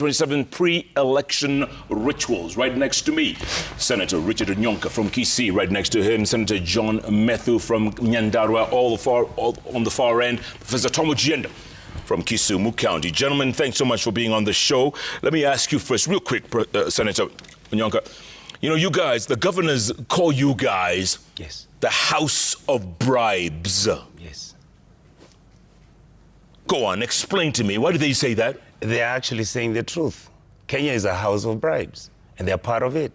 27 pre-election rituals. Right next to me, Senator Richard Onyonka from Kisii. Right next to him, Senator John Methu from Nyandarua. All on the far end, Professor Tom Ojienda from Kisumu County. Gentlemen, thanks so much for being on the show. Let me ask you first, real quick, Senator Onyonka. You know, you guys, the governors call you guys the House of Bribes. Yes. Go on, explain to me. Why do they say that? They're actually saying the truth. Kenya is a house of bribes, and they're part of it.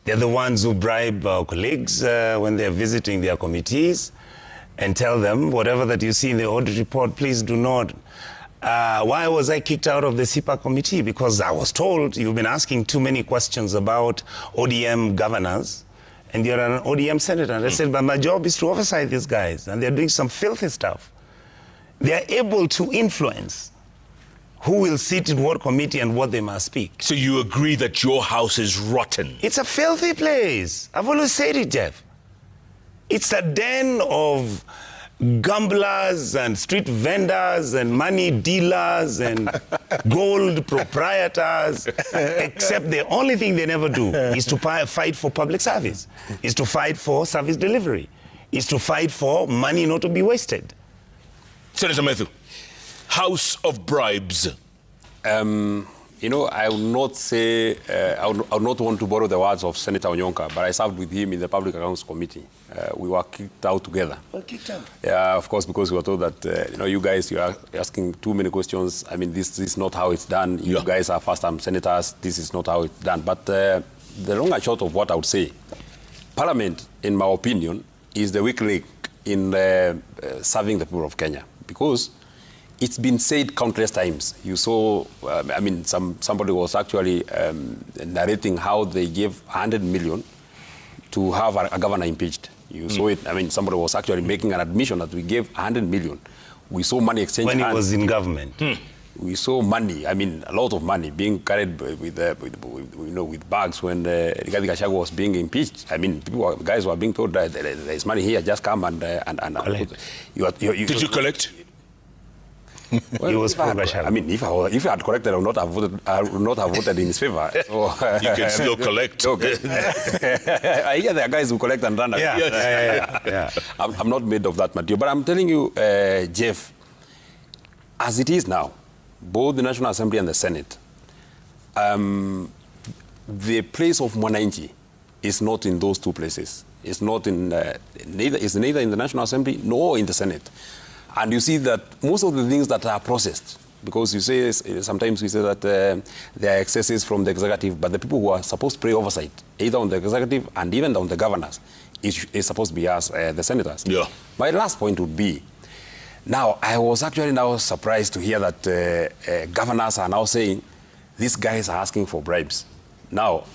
They're the ones who bribe our colleagues when they're visiting their committees and tell them, whatever that you see in the audit report, please do not. Why was I kicked out of the SIPA committee? Because I was told you've been asking too many questions about ODM governors, and you're an ODM senator. And I said, but my job is to oversight these guys, and they're doing some filthy stuff. They're able to influence who will sit in what committee and what they must speak. So you agree that your house is rotten? It's a filthy place. I've always said it, Jeff. It's a den of gamblers and street vendors and money dealers and gold proprietors, except the only thing they never do is to fight for public service, is to fight for service delivery, is to fight for money not to be wasted. Senator Methu, House of Bribes. You know, I would not say, I would not want to borrow the words of Senator Onyonka, but I served with him in the Public Accounts Committee. We were kicked out together. Kicked out? Yeah, of course, because we were told that, you know, you guys, you are asking too many questions. I mean, this is not how it's done. You guys are first-time senators. This is not how it's done. But the long and short of what I would say, Parliament, in my opinion, is the weak link in serving the people of Kenya. Because it's been said countless times. You saw, I mean, somebody was actually narrating how they gave 100 million to have a governor impeached. You saw it. I mean, somebody was actually making an admission that we gave 100 million. We saw money exchange when he was in government. We saw money, I mean, a lot of money being carried with bags when Rigathi Gachagua was being impeached. I mean, guys were being told that there's money here, just come and collect. Did you collect? Well, he was I mean, if I had collected, I would not have voted in his favor. So, you can still collect. Okay. I hear there are guys who collect and run. Yeah. I'm not made of that material. But I'm telling you, Jeff, as it is now, both the National Assembly and the Senate, the place of Mwananchi is not in those two places. It's not in neither in the National Assembly nor in the Senate. And you see that most of the things that are processed, because you say sometimes we say that there are excesses from the executive, but the people who are supposed to play oversight, either on the executive and even on the governors, is supposed to be us, the senators. Yeah. My last point would be, now I was actually now surprised to hear that governors are now saying these guys are asking for bribes. Now,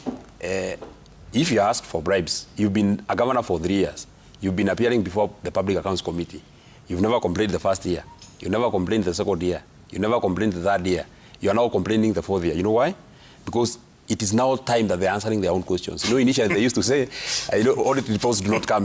if you ask for bribes, you've been a governor for 3 years. You've been appearing before the Public Accounts Committee. You've never complained the first year. You never complained the second year. You never complained the third year. You are now complaining the fourth year. You know why? Because it is now time that they're answering their own questions. You know, initially they used to say, audit reports do not come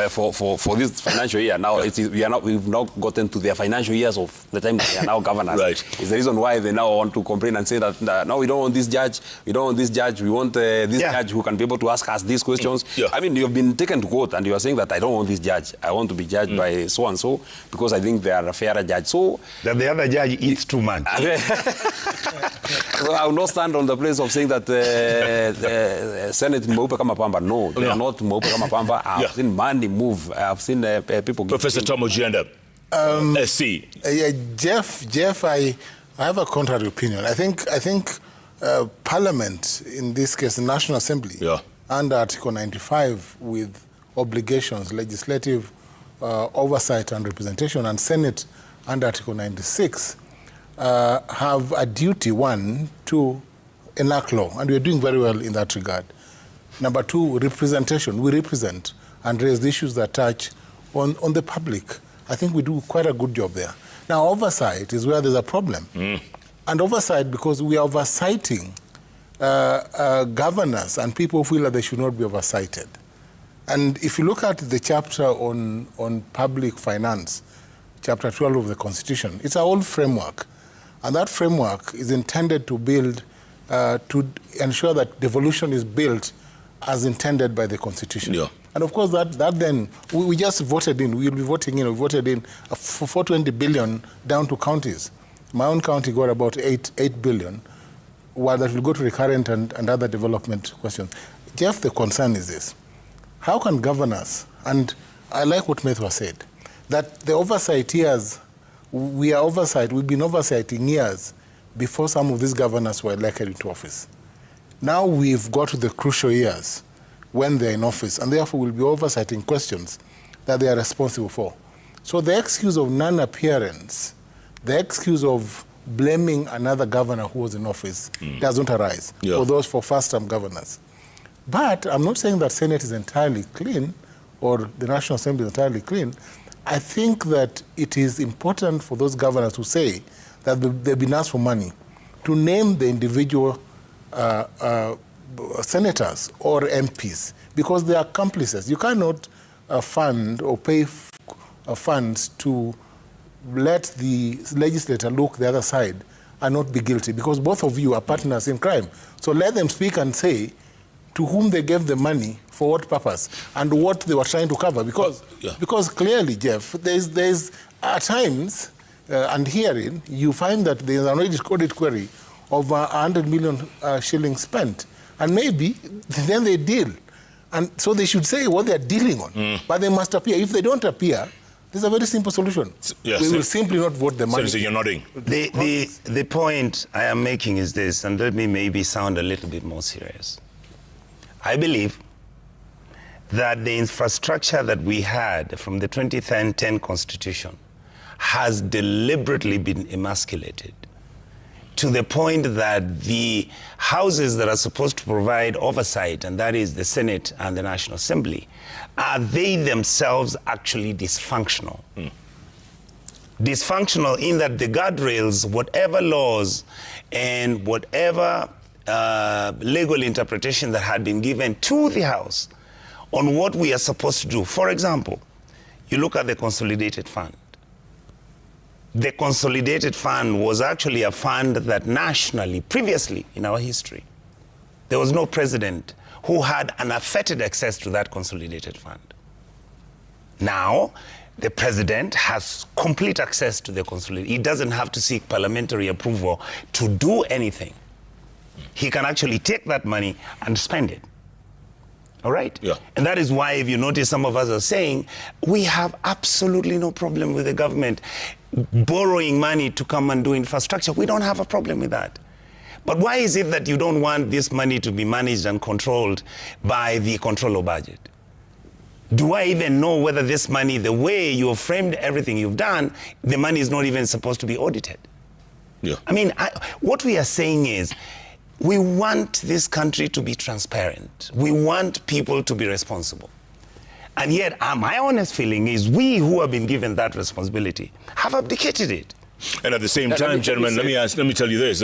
for this financial year. Now, we've now gotten to their financial years of the time that they are now governors. Right. It's the reason why they now want to complain and say that, no, we don't want this judge, we don't want this judge, we want this judge who can be able to ask us these questions. Yeah. I mean, you've been taken to court and you are saying that I don't want this judge. I want to be judged by so-and-so because I think they are a fairer judge. So that the other judge eats too much. So I will not stand on the place of saying that the Senate mweupe kama pamba. No, they are not mweupe kama pamba. I've seen money move. I've seen people. Professor Tom Ojienda, SC. Jeff, I have a contrary opinion. I think Parliament, in this case, the National Assembly, under Article 95, with obligations, legislative oversight and representation, and Senate under Article 96, have a duty, one, to enact law, and we're doing very well in that regard. Number two, representation. We represent and raise the issues that touch on the public. I think we do quite a good job there. Now, oversight is where there's a problem. And oversight, because we are oversighting governors and people feel that they should not be oversighted. And if you look at the chapter on public finance, chapter 12 of the Constitution, it's our old framework. And that framework is intended to build, to ensure that devolution is built as intended by the Constitution. Yeah. And of course, that then, we just voted in, we will be voting in, we voted in for 420 billion down to counties. My own county got about 8 billion, while that will go to recurrent and other development questions. Jeff, the concern is this. How can governors, and I like what Methu said, that the oversight years, we've been oversighting years before some of these governors were elected into office. Now we've got to the crucial years when they're in office, and therefore we'll be oversighting questions that they are responsible for. So the excuse of non-appearance, the excuse of blaming another governor who was in office doesn't arise for first-term governors. But I'm not saying that Senate is entirely clean or the National Assembly is entirely clean. I think that it is important for those governors to say that they've been asked for money, to name the individual senators or MPs, because they are accomplices. You cannot fund or pay funds to let the legislator look the other side and not be guilty, because both of you are partners in crime. So let them speak and say to whom they gave the money, for what purpose, and what they were trying to cover. Because clearly, Jeff, there's at times, and hearing, you find that there's an audit query of 100 million shillings spent. And maybe then they deal. And so they should say what they're dealing on. But they must appear. If they don't appear, there's a very simple solution. We will simply not vote the money. So you're nodding. The point I am making is this, and let me maybe sound a little bit more serious. I believe that the infrastructure that we had from the 2010 Constitution has deliberately been emasculated to the point that the houses that are supposed to provide oversight, and that is the Senate and the National Assembly, are they themselves actually dysfunctional. Dysfunctional in that the guardrails, whatever laws and whatever legal interpretation that had been given to the House on what we are supposed to do. For example, you look at the Consolidated Fund. The Consolidated Fund was actually a fund that nationally, previously in our history, there was no president who had unaffected access to that Consolidated Fund. Now, the president has complete access to the Consolidated. He doesn't have to seek parliamentary approval to do anything. He can actually take that money and spend it. All right? Yeah. And that is why, if you notice, some of us are saying, we have absolutely no problem with the government borrowing money to come and do infrastructure. We don't have a problem with that. But why is it that you don't want this money to be managed and controlled by the Comptroller Budget? Do I even know whether this money, the way you have framed everything you've done, the money is not even supposed to be audited? Yeah. I mean, what we are saying is, we want this country to be transparent. We want people to be responsible. And yet, my honest feeling is we who have been given that responsibility have abdicated it. And at the same time, gentlemen, let me tell you this.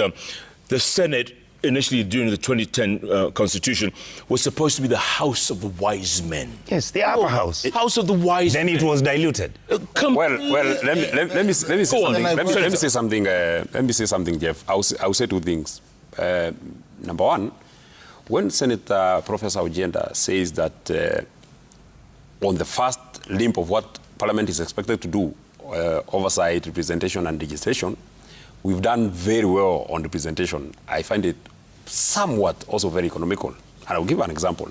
The Senate, initially during the 2010 Constitution, was supposed to be the house of the wise men. Yes, the upper house. House of the wise men. Then it was diluted. Let me say something. Let me say something, Jeff. I'll say two things. Number one, when Senator Professor Ojenda says that on the first limb of what Parliament is expected to do, oversight, representation and legislation, we've done very well on representation. I find it somewhat also very economical. And I'll give an example.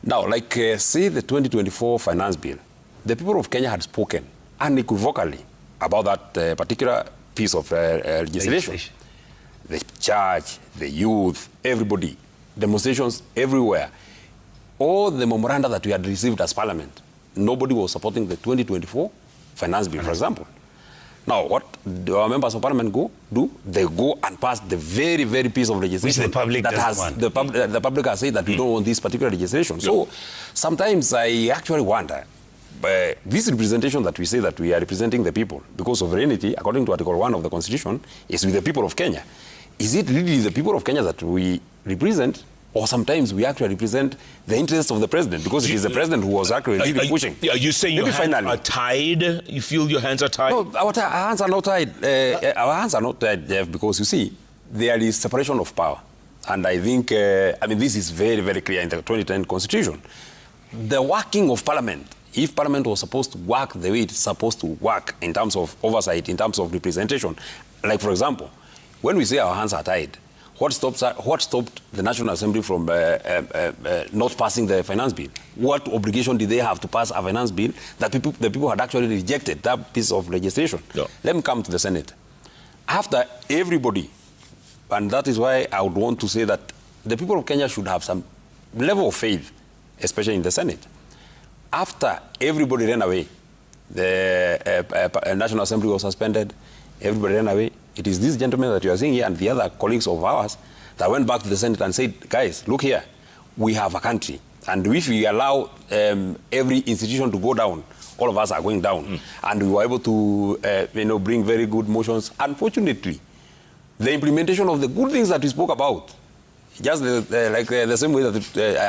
Now, like say the 2024 finance bill, the people of Kenya had spoken unequivocally about that particular piece of legislation. The church, the youth, everybody, demonstrations everywhere. All the memoranda that we had received as Parliament, nobody was supporting the 2024 finance bill, for example. Now, what do our members of Parliament do? They go and pass the very, very piece of legislation which the public that has want. the public has said that we don't want this particular legislation. So sometimes I actually wonder, this representation that we say that we are representing the people because sovereignty, according to Article 1 of the Constitution, is with the people of Kenya. Is it really the people of Kenya that we represent, or sometimes we actually represent the interests of the president, because it is the president who was actually really pushing. Are you saying Maybe your hands finally are tied? You feel your hands are tied? No, our hands are not tied. Our hands are not tied, Jeff, because you see, there is separation of power. And I think, this is very, very clear in the 2010 Constitution. The working of Parliament, if Parliament was supposed to work the way it's supposed to work in terms of oversight, in terms of representation, like, for example, when we say our hands are tied, what stopped the National Assembly from not passing the finance bill? What obligation did they have to pass a finance bill that the people had actually rejected that piece of legislation? Yeah. Let me come to the Senate. After everybody, and that is why I would want to say that the people of Kenya should have some level of faith, especially in the Senate. After everybody ran away, the National Assembly was suspended, everybody ran away. It is this gentleman that you are seeing here and the other colleagues of ours that went back to the Senate and said, guys, look here, we have a country. And if we allow every institution to go down, all of us are going down. And we were able to bring very good motions. Unfortunately, the implementation of the good things that we spoke about, just the same way that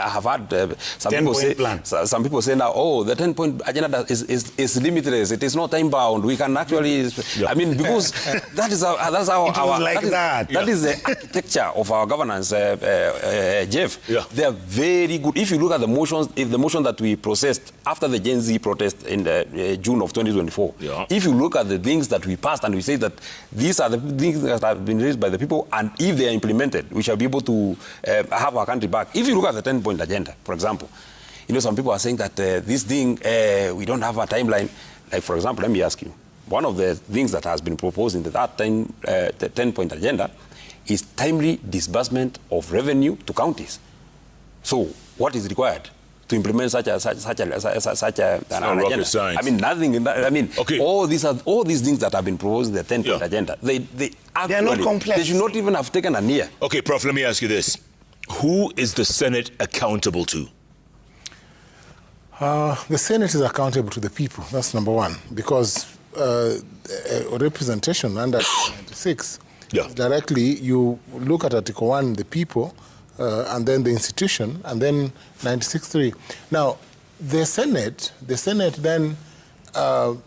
I have had some people say now, oh, the 10-point agenda is limitless. It is not time-bound. We can actually, because that is that is the architecture of our governance, Jeff. Yeah. They are very good. If you look at the motions, the motion that we processed after the Gen Z protest in June of 2024, if you look at the things that we passed and we say that these are the things that have been raised by the people, and if they are implemented, we shall be able to have our country back. If you look at the 10-point agenda, for example, some people are saying that this thing, we don't have a timeline. Like, for example, let me ask you, one of the things that has been proposed in the 10-point agenda is timely disbursement of revenue to counties. So, what is required to implement such an agenda? Nothing. Okay. All these things that have been proposed in the 10-point agenda, they are not complex. They should not even have taken a year. Okay, Prof, let me ask you this. Who is the Senate accountable to? The Senate is accountable to the people. That's number one. Because representation under 96, directly you look at Article 1, the people, and then the institution, and then 96.3. Now, the Senate then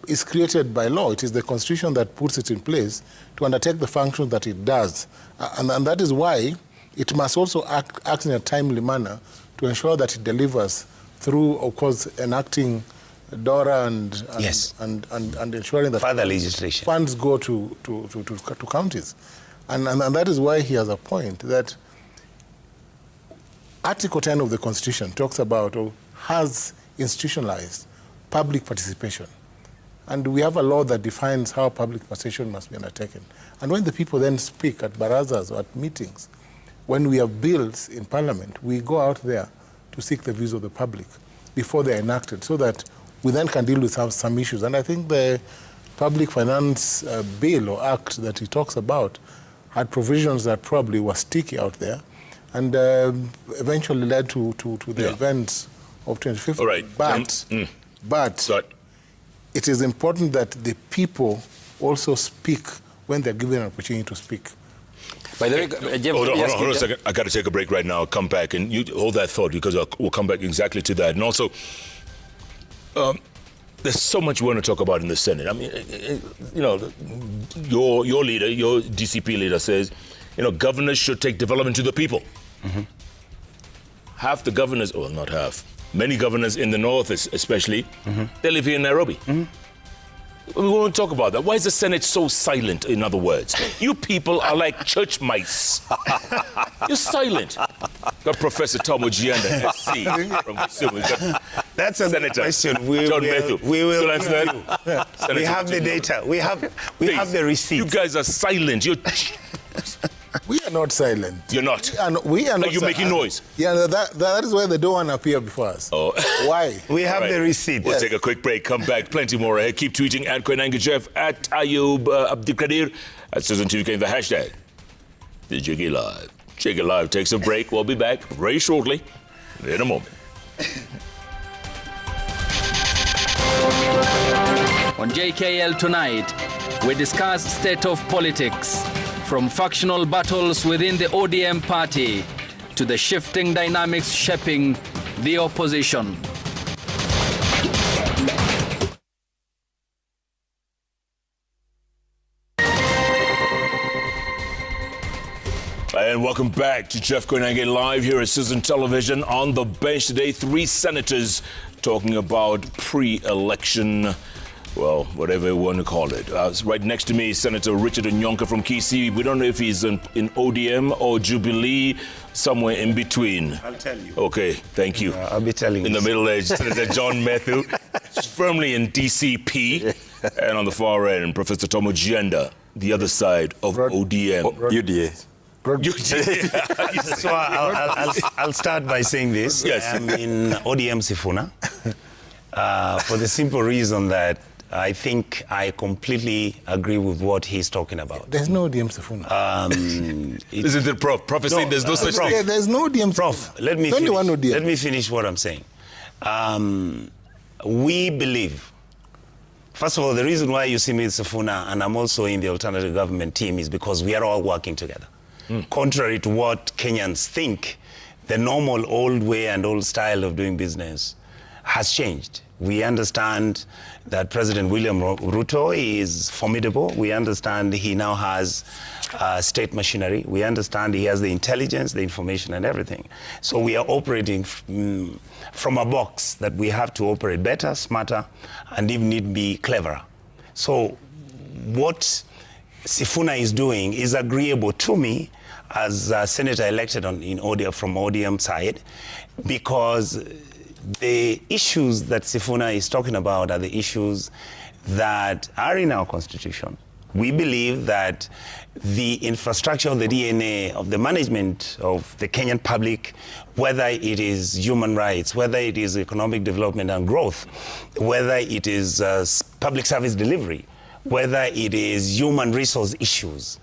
is created by law. It is the Constitution that puts it in place to undertake the functions that it does. And that is why it must also act in a timely manner to ensure that it delivers through, of course, enacting DORA and ensuring that further legislation funds go to counties. And that is why he has a point that Article 10 of the Constitution talks about or has institutionalized public participation. And we have a law that defines how public participation must be undertaken. And when the people then speak at barazas or at meetings, when we have bills in Parliament, we go out there to seek the views of the public before they're enacted so that we then can deal with some issues. And I think the Public Finance Bill or Act that he talks about had provisions that probably were sticky out there and eventually led to the events of 2015. All right. But it is important that the people also speak when they're given an opportunity to speak. By the way, Jeff, hold on a second. I got to take a break right now. I'll come back and you hold that thought because we'll come back exactly to that. And also, there's so much we want to talk about in the Senate. Your leader, your DCP leader says, governors should take development to the people. Mm-hmm. Half the governors, well, not half, many governors in the north especially, they live here in Nairobi. Mm-hmm. We won't talk about that. Why is the Senate so silent, in other words? You people are like church mice. You're silent. Got Professor Tom Ojianda, SC, from Kisumu. That's a Senator question. John Methu. We will. We have the data. We have the receipts. You guys are silent. We are not silent. You're not? We are not. Are you making noise? Yeah, that is why they don't want to appear before us. Oh. Why? We have the receipts. We'll take a quick break, come back, plenty more ahead. Keep tweeting at Koinange Jeff, at Ayub Abdikadir, at Susan TVK, the hashtag, the Jiggy Live. Jiggy Live takes a break. We'll be back very shortly, in a moment. On JKL tonight, we discuss state of politics, from factional battles within the ODM party to the shifting dynamics shaping the opposition. And welcome back to Jeff Koinange live here at Citizen Television. On the bench today, 3 senators talking about pre-election, well, whatever you want to call it. Right next to me is Senator Richard Onyonka from Kisii. We don't know if he's in ODM or Jubilee, somewhere in between. I'll tell you. Okay, thank you. I'll be telling you. In the middle age, Senator John Methu, firmly in DCP. And on the far end, Professor Tom Ojienda, the other side of ODM. UDA. So I'll start by saying this. Yes. I'm in ODM Sifuna for the simple reason that I think I completely agree with what he's talking about. There's no ODM Sifuna. Isn't it, Prof? Prof saying there's no such thing. Yeah, there's no ODM Prof, Sifuna. let me There's only finish. one ODM. Let me finish what I'm saying. We believe, first of all, the reason why you see me in Sifuna and I'm also in the alternative government team is because we are all working together. Contrary to what Kenyans think, the normal old way and old style of doing business has changed. We understand that President William Ruto is formidable. We understand he now has state machinery. We understand he has the intelligence, the information, and everything. So we are operating from a box that we have to operate better, smarter, and if need be, cleverer. So what Sifuna is doing is agreeable to me as a senator elected from ODM side, because the issues that Sifuna is talking about are the issues that are in our constitution. We believe that the infrastructure of the DNA of the management of the Kenyan public, whether it is human rights, whether it is economic development and growth, whether it is public service delivery, whether it is human resource issues,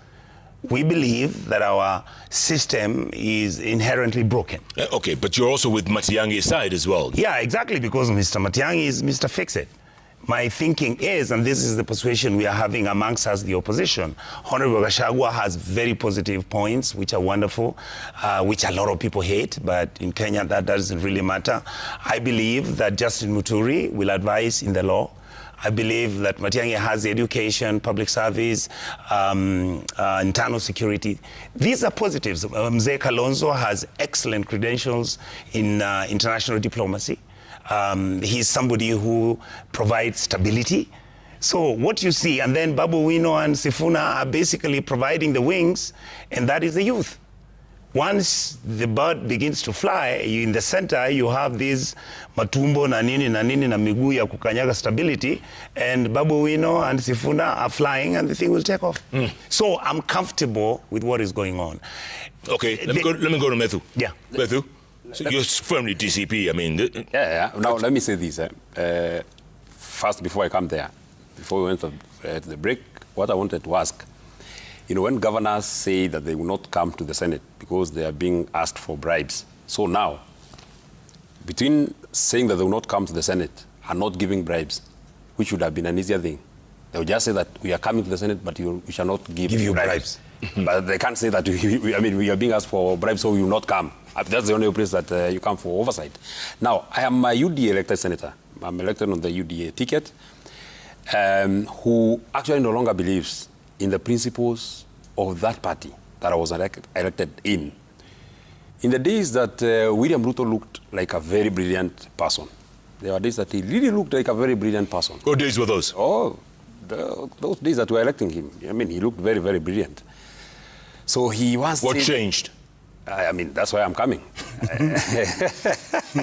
we believe that our system is inherently broken. Okay, but you're also with Matiang'i's side as well. Yeah, exactly, because Mr. Matiang'i is Mr. Fix-It. My thinking is, and this is the persuasion we are having amongst us, the opposition, Honorable Gachagua has very positive points, which are wonderful, which a lot of people hate, but in Kenya that doesn't really matter. I believe that Justin Muturi will advise in the law. I believe that Matiang'i has education, public service, internal security. These are positives. Mzee Kalonzo has excellent credentials in international diplomacy. He's somebody who provides stability. So what you see, and then Babu Wino and Sifuna are basically providing the wings, and that is the youth. Once the bird begins to fly, in the center you have these matumbo na nini na miguu ya kukanyaga stability, and Babu Wino and Sifuna are flying and the thing will take off. So I'm comfortable with what is going on. Okay, let me go to Methu. Yeah. Methu, so you're firmly DCP, I mean. Yeah. Now, let me say this. First, before I come there, before we went to the break, what I wanted to ask, when governors say that they will not come to the Senate because they are being asked for bribes. So now, between saying that they will not come to the Senate and not giving bribes, which would have been an easier thing, they would just say that we are coming to the Senate, but we shall not give you bribes. But they can't say that, we are being asked for bribes, so we will not come. That's the only place that you come for oversight. Now, I am a UDA elected senator. I'm elected on the UDA ticket, who actually no longer believes in the principles of that party that I was elected in. In the days that William Ruto looked like a very brilliant person, there were days that he really looked like a very brilliant person. What days were those? Oh, those days that we were electing him. I mean, he looked very, very brilliant. So he was... What changed? I mean, that's why I'm coming.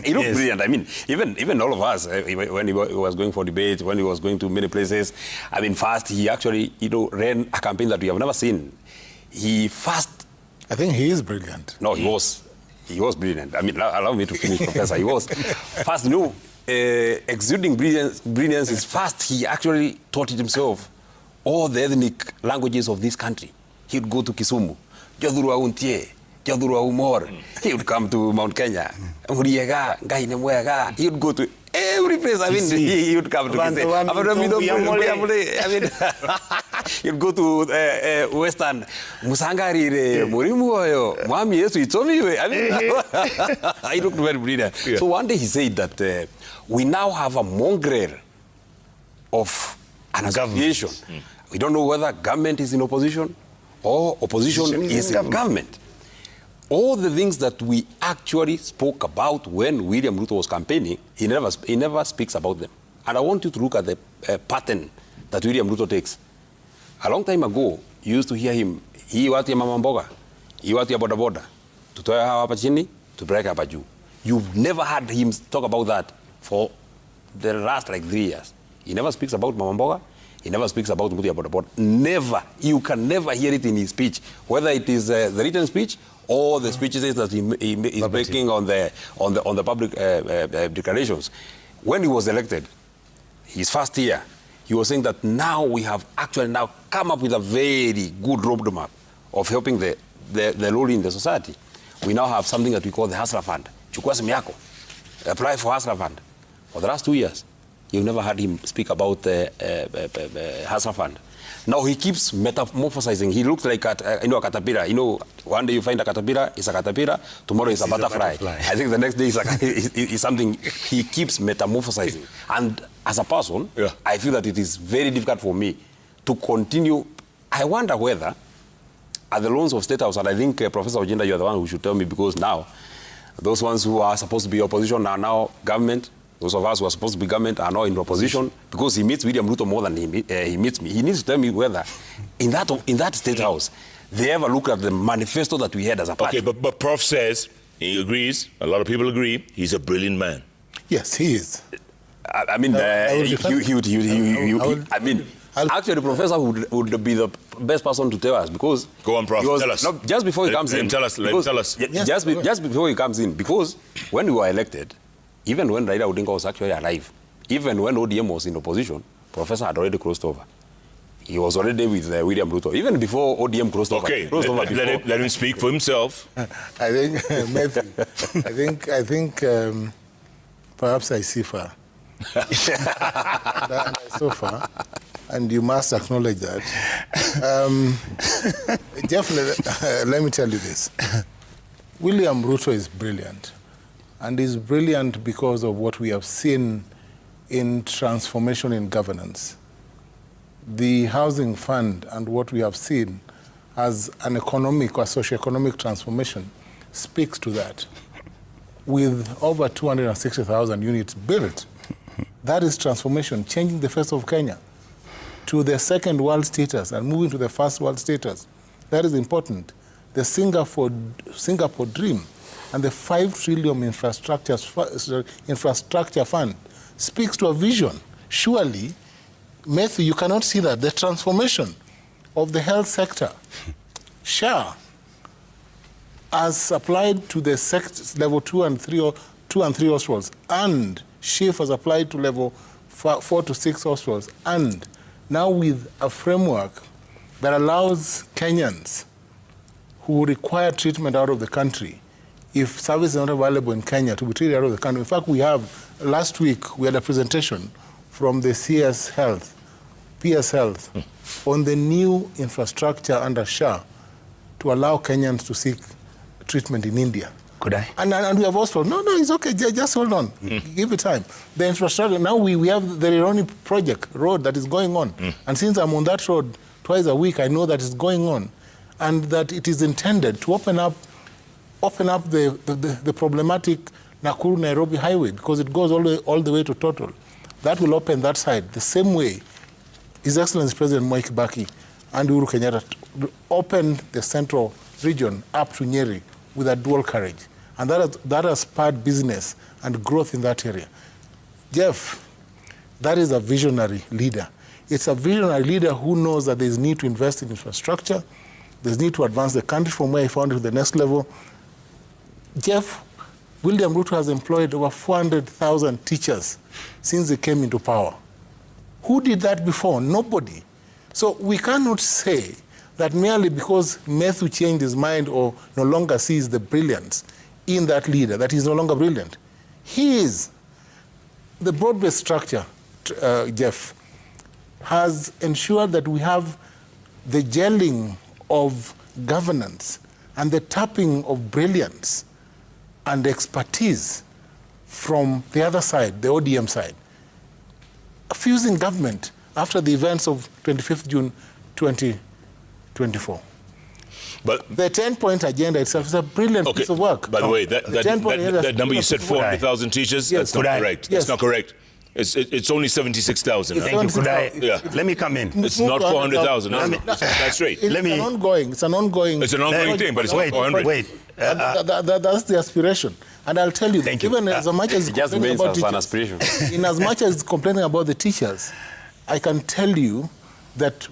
He looked brilliant. I mean, even all of us, when he was going for debate, when he was going to many places, I mean, first he actually, ran a campaign that we have never seen. He first... I think he is brilliant. No, he was brilliant. I mean, allow me to finish, Professor. He was first, exuding brilliance is first. He actually taught it himself all the ethnic languages of this country. He would go to Kisumu, Jodhurwa Untie, Jodhurwa Umor. He would come to Mount Kenya. He would go to every every place, I mean, he would come to say, I mean, you'd go to Western, Musangari, Murimu, Mwami, Yesu, Itomi. I mean, I looked very brilliant. Yeah. So one day he said that we now have a mongrel of an association. We don't know whether government is in opposition or opposition is in government. All the things that we actually spoke about when William Ruto was campaigning, he never speaks about them. And I want you to look at the pattern that William Ruto takes. A long time ago, you used to hear him, hii watu ya mama mboga, hii watu ya boda boda, tutoe hawa hapa chini, tupeleke hapa juu. You've never heard him talk about that for the last like 3 years. He never speaks about mama mboga. He never speaks about mtu ya boda boda. Never. You can never hear it in his speech, whether it is the written speech or the speeches that he is making on the public declarations. When he was elected, his first year, he was saying that now we have actually now come up with a very good roadmap of helping the lowly in the society. We now have something that we call the Hustler Fund. Chukua simu yako, apply for Hustler Fund. For the last 2 years, you've never heard him speak about the Hustler Fund. Now he keeps metamorphosizing. He looks like a caterpillar. You know, one day you find a caterpillar, it's a caterpillar. Tomorrow it's a butterfly. I think the next day is something. He keeps metamorphosizing. And as a person, I feel that it is very difficult for me to continue. I wonder whether at the loans of State House, and I think Professor Ojinda, you're the one who should tell me, because now those ones who are supposed to be opposition are now government. Those of us who are supposed to be government are now in opposition, because he meets William Ruto more than he meets me. He needs to tell me whether in that State House they ever look at the manifesto that we had as a party. Okay, but Prof says he agrees. A lot of people agree. He's a brilliant man. Yes, he is. I mean, actually, the professor would be the best person to tell us, because go on, Prof. Tell us. No, just before he comes in. Tell us. Just before he comes in, because when we were elected, even when Raila Odinga was actually alive, even when ODM was in opposition, Professor had already crossed over. He was already with William Ruto, even before ODM crossed over. Okay, let him speak for himself. I think, Matthew, I think perhaps I see far. I so far, and you must acknowledge that. Jeff, let me tell you this. William Ruto is brilliant. And is brilliant because of what we have seen in transformation in governance. The housing fund and what we have seen as an economic or socio-economic transformation speaks to that. With over 260,000 units built, that is transformation, changing the face of Kenya to the second world status and moving to the first world status. That is important. The Singapore dream and the 5 trillion infrastructure fund speaks to a vision. Surely, Matthew, you cannot see that. The transformation of the health sector, SHA, as applied to the level 2 and 3 hospitals, and SHIF as applied to level 4 to 6 hospitals, and now with a framework that allows Kenyans who require treatment out of the country, if service is not available in Kenya, to be treated out of the country. In fact, last week, we had a presentation from the PS Health, on the new infrastructure under SHA to allow Kenyans to seek treatment in India. Could I? And we have also, no, it's okay, just hold on, give it time. The infrastructure, now we have the Rironi project road that is going on. And since I'm on that road twice a week, I know that it's going on. And that it is intended to open up the problematic Nakuru-Nairobi highway, because it goes all the way to Total. That will open that side. The same way His Excellency President Mwai Kibaki and Uhuru Kenyatta opened the central region up to Nyeri with a dual carriage. And that has spurred business and growth in that area. Jeff, that is a visionary leader. It's a visionary leader who knows that there's need to invest in infrastructure, there's need to advance the country from where he found it to the next level. Jeff, William Ruto has employed over 400,000 teachers since he came into power. Who did that before? Nobody. So we cannot say that merely because Matthew changed his mind or no longer sees the brilliance in that leader, that he's no longer brilliant. He is. the broad-based structure, Jeff, has ensured that we have the gelling of governance and the tapping of brilliance and expertise from the other side, the ODM side, fusing government after the events of 25th June 2024. But the 10-point agenda itself is a brilliant piece of work. By the way, that number you said, 400,000 teachers, yes. that's not correct. Yes. That's not correct. It's only 76,000. Thank you. Let me come in. It's not 400,000. That's right. It's an ongoing thing, but it's not 400. Wait. That's the aspiration. And I'll tell you, even as much as it just means about as an aspiration. In as much as complaining about the teachers, I can tell you that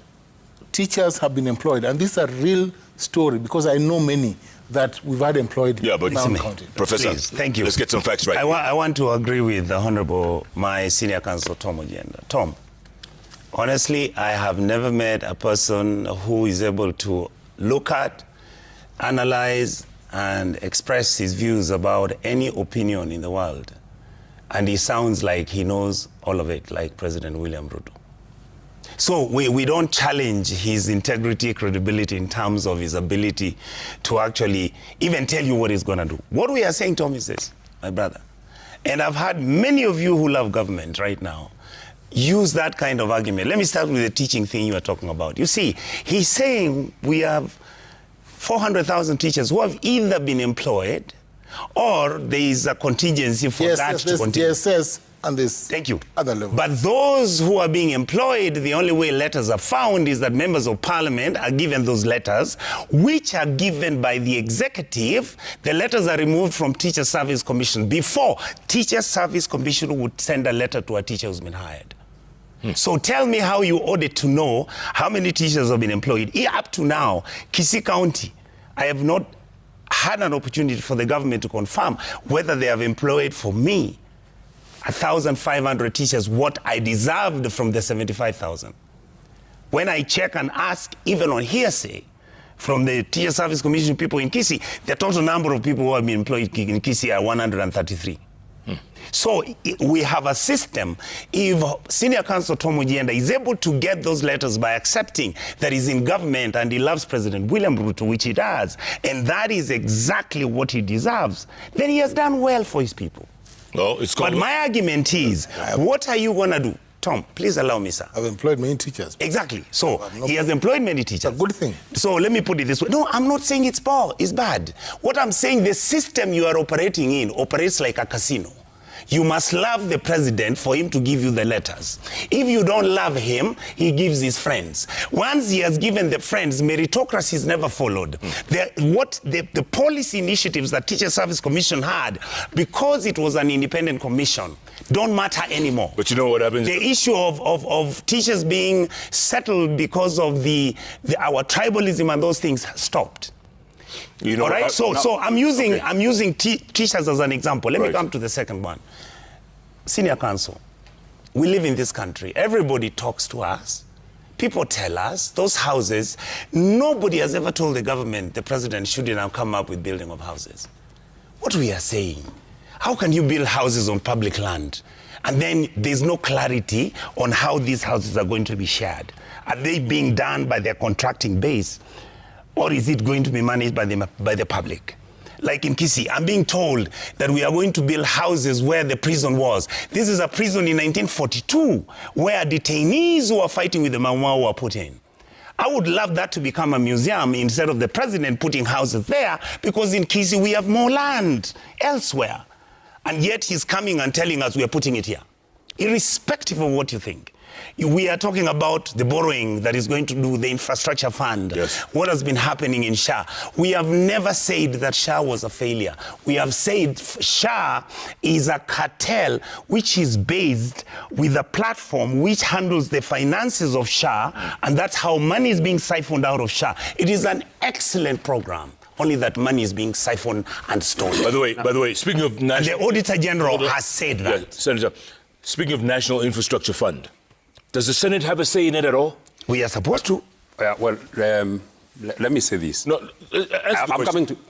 teachers have been employed, and this is a real story because I know many that we've had employed in our county. Professor, please, thank you. Let's get some facts right. I want to agree with the Honorable, my senior counsel, Tom Ojienda. Tom, honestly, I have never met a person who is able to look at, analyze, and express his views about any opinion in the world. And he sounds like he knows all of it, like President William Ruto. So we don't challenge his integrity, credibility in terms of his ability to actually even tell you what he's going to do. What we are saying, Tom, is this, my brother. And I've had many of you who love government right now use that kind of argument. Let me start with the teaching thing you are talking about. You see, he's saying we have 400,000 teachers who have either been employed or there is a contingency for that to continue. GSS and this Thank you. Other level. But those who are being employed, the only way letters are found is that members of parliament are given those letters, which are given by the executive. The letters are removed from Teacher Service Commission before Teacher Service Commission would send a letter to a teacher who's been hired. So tell me how you audit to know how many teachers have been employed. Up to now, Kisii County, I have not had an opportunity for the government to confirm whether they have employed for me 1,500 teachers, what I deserved from the 75,000. When I check and ask, even on hearsay, from the Teacher Service Commission people in Kisii, the total number of people who have been employed in Kisii are 133. So we have a system. If Senior Counsel Tom Ojienda is able to get those letters by accepting that he's in government and he loves President William Ruto, which he does, and that is exactly what he deserves, then he has done well for his people. Well, but my argument is, what are you going to do? Tom, please allow me, sir. I've employed many teachers. Exactly. So he has employed many teachers. It's a good thing. So let me put it this way. No, I'm not saying it's bad. What I'm saying, the system you are operating in operates like a casino. You must love the president for him to give you the letters. If you don't love him, he gives his friends. Once he has given the friends, meritocracy is never followed. The policy initiatives that Teacher Service Commission had, because it was an independent commission, don't matter anymore. But you know what happens? The issue of teachers being settled because of our tribalism and those things stopped. You know, all right. So I'm using teachers as an example. Let me come to the second one. Senior Counsel, we live in this country. Everybody talks to us. People tell us those houses. Nobody has ever told the government the president shouldn't have come up with building of houses. What we are saying, how can you build houses on public land and then there's no clarity on how these houses are going to be shared? Are they being done by their contracting base? Or is it going to be managed by the public? Like in Kisii, I'm being told that we are going to build houses where the prison was. This is a prison in 1942 where detainees who are fighting with the Mau Mau were put in. I would love that to become a museum instead of the president putting houses there, because in Kisii we have more land elsewhere. And yet he's coming and telling us we are putting it here. Irrespective of what you think. We are talking about the borrowing that is going to do the infrastructure fund. Yes. What has been happening in SHA? We have never said that SHA was a failure. We have said SHA is a cartel which is based with a platform which handles the finances of SHA, and that's how money is being siphoned out of SHA. It is an excellent program. Only that money is being siphoned and stolen. By the way, speaking of national... And the Auditor General has said that. Yeah, Senator, speaking of National Infrastructure Fund, does the Senate have a say in it at all? We are supposed to. Let me say this. No,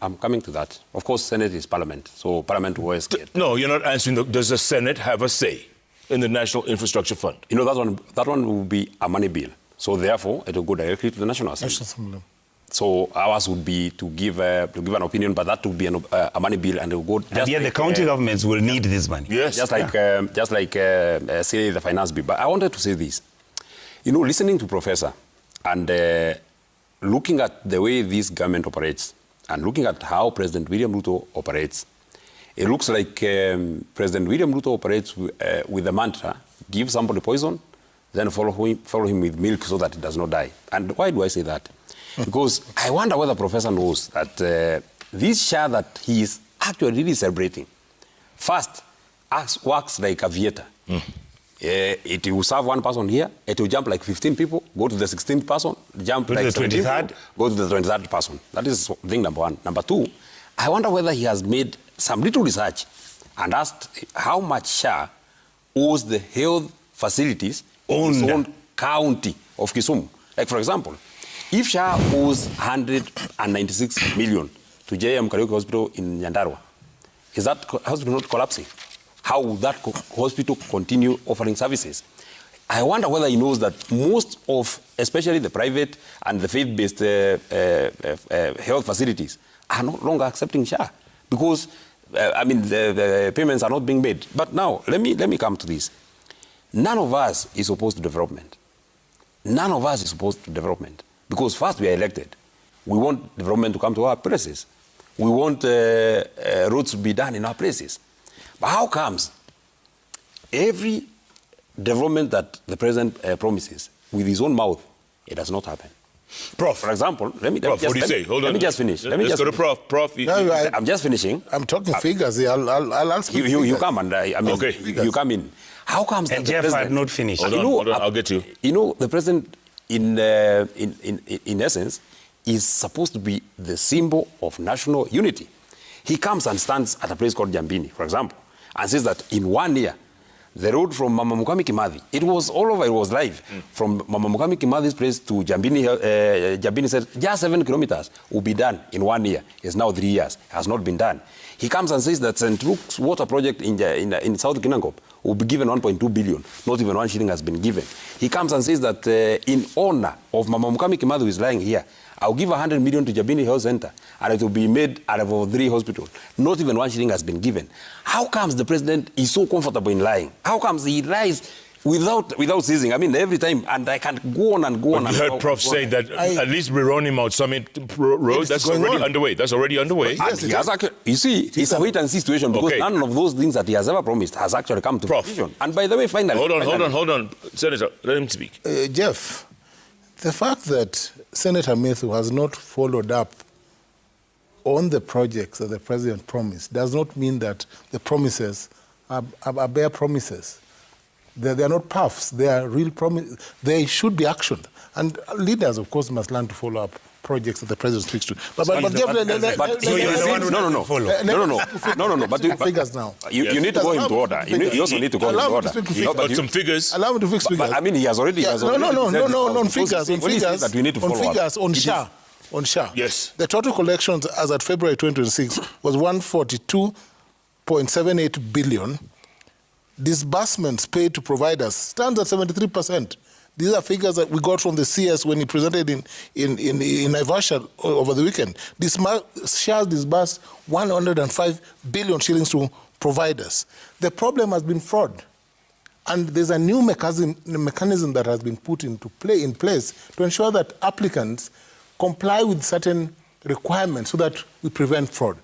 I'm coming to that. Of course, Senate is Parliament, so Parliament always get... No, you're not answering. Does the Senate have a say? in the National Infrastructure Fund? You know, that one will be a money bill. So therefore, it will go directly to the National Assembly. So ours would be to give an opinion, but that would be a money bill, and it will go. Just and the county governments will need this money. Yes, just like say the finance bill. But I wanted to say this. You know, listening to Professor and looking at the way this government operates, and looking at how President William Ruto operates, it looks like President William Ruto operates with the mantra: give somebody poison, then follow him with milk so that he does not die. And why do I say that? Because I wonder whether Professor knows that this SHA that he is actually really celebrating, first works like a theater. It will serve one person here, it will jump like 15 people, go to the 16th person, jump to like the 23rd, go to the 23rd person. That is thing number one. Number two, I wonder whether he has made some little research and asked how much SHA owes the health facilities in his own county of Kisumu. Like, for example, if SHA owes 196 million to JM Kariuki Hospital in Nyandarua, is that hospital not collapsing? How will that hospital continue offering services? I wonder whether he knows that most of, especially the private and the faith-based health facilities, are no longer accepting SHA because, the payments are not being made. But now, let me come to this. None of us is opposed to development. None of us is opposed to development. Because first we are elected. We want development to come to our places. We want roads to be done in our places. But how comes every development that the president promises with his own mouth, it does not happen? Prof. For example, let me what do you say? Hold on. Let me just finish. Let's go to Prof. Prof. I'm just finishing. I'm talking figures here. I'll answer. You come and okay. You come in. How comes that the Jeff president... had not finished. Hold on, I'll get you. You know, the president, in essence, is supposed to be the symbol of national unity. He comes and stands at a place called Jambini, for example, and says that in 1 year, the road from Mama Mukami Kimathi, it was all over, it was live. From Mama Mukami Kimathi's place to Jambini, Jambini said just 7 kilometers will be done in 1 year. It's now 3 years, has not been done. He comes and says that St. Luke's water project in South Kinangop will be given 1.2 billion. Not even 1 shilling has been given. He comes and says that in honor of Mama Mukami Kimathi, who is lying here, I'll give 100 million to Jabini Health Center, and it will be made out of 3 hospitals. Not even 1 shilling has been given. How comes the president is so comfortable in lying? How comes he lies without ceasing? I mean, every time, and I can go on and go on. You heard Prof say that at least Rironi Mount Summit Road, that's already underway. That's already underway. Yes, he has actually, you see, it's a wait-and-see situation because none of those things that he has ever promised has actually come to fruition. And by the way, finally... Hold on. Senator, let him speak. Jeff, the fact that Senator Methu has not followed up on the projects that the president promised does not mean that the promises are bare promises. They are not puffs. They are real promises. They should be actioned. And leaders, of course, must learn to follow up projects that the president speaks to. But figures now. You need to go into order. You also need to go into order. But some figures. Allow me to fix figures. But I mean, he has already. No, on figures. That we need to follow on figures, on SHA. On SHA. Yes. The total collections as at February 2026 was 142.78 billion. Disbursements paid to providers stands at 73%. These are figures that we got from the CS when he presented in Naivasha over the weekend. SHA disbursed 105 billion shillings to providers. The problem has been fraud. And there's a new mechanism that has been put in place to ensure that applicants comply with certain requirements so that we prevent fraud.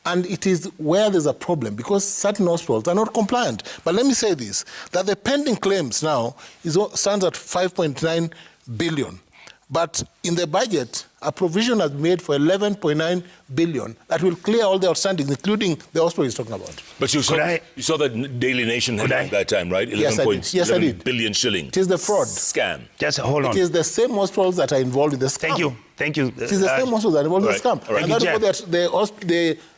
And it is where there's a problem because certain hospitals are not compliant. But let me say this, that the pending claims now stands at 5.9 billion. But in the budget, a provision has been made for 11.9 billion that will clear all the outstandings, including the hospital he's talking about. But you saw that Daily Nation had at that time, right? 11 billion shillings. It is the fraud. Scam. Just hold on. It is the same hospitals that are involved in the scam. Thank you. It is the same hospitals that are involved in the scam. Right. And that's what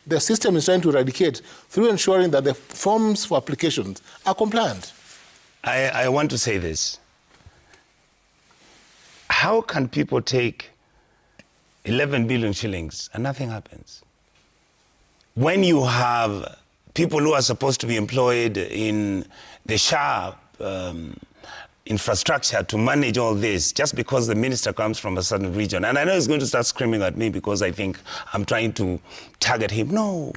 the system is trying to eradicate through ensuring that the forms for applications are compliant. I want to say this. How can people take 11 billion shillings and nothing happens? When you have people who are supposed to be employed in the sharp infrastructure to manage all this, just because the minister comes from a certain region. And I know he's going to start screaming at me because I think I'm trying to target him. No.